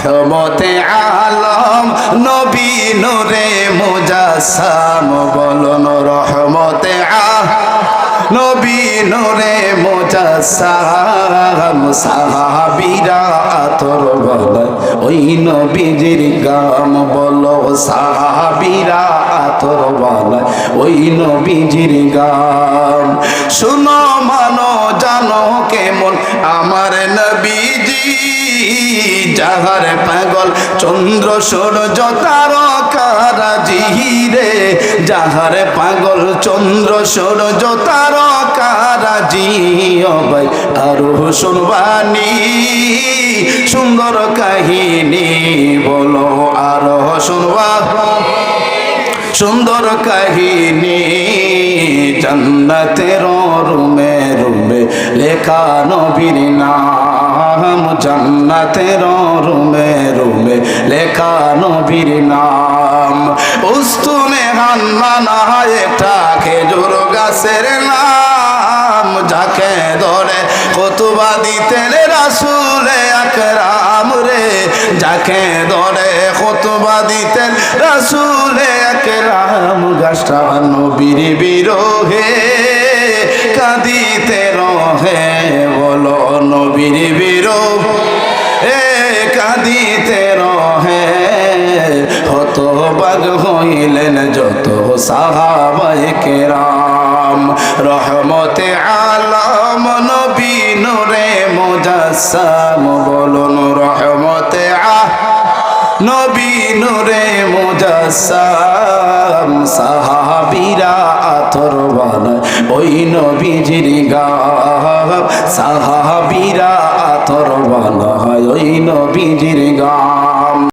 রহমতে আলম নবী নূরে মুজাসসাম বলুন রহমতে নবী নূরে মুজাসসাম সাহাবীরা আতর বলে ওই নবীজির গাম বলো সাহাবীরা আতর বলে ওই নবীজির গাম শুনো মানো জানো কেমন আমার নবীজি যাহার পাগল চন্দ্র সূর্য তারকারাজি রে যাহার পাগল চন্দ্র সূর্য তারকারাজি ও ভাই আরো শুনবানি সুন্দর কাহিনী বলো আরো শুনবা সুন্দর কাহিনী জান্নাতের রুমে রুমে লেখা নবীর নাম জান্নাতের রুমে রুমে লেখা নবীর নাম উস্তুনে হান্নানা এটা খেজুর গাছের নাম যাকে ধরে খুতবা দিতেন রাসূল আকরাম রে যাকে ধরে খুতবা দিতেন রাসূল আকরাম গাছটা নবীর বিরহে কাঁদিতে রহে বলো নবীর বিরহে কাঁদিতে রহে হতবাক হইলেন যত সাহাবায়ে কেরাম রহমতে আলম নবী নূরে মুজাসসাম বলুন রহমতে নবী নূরে মুজাসসাম সাহাবীরা আতর বানায় ওই নবীজির গাম সাহাবীরা আতর বানায় ওই নবীজির গাম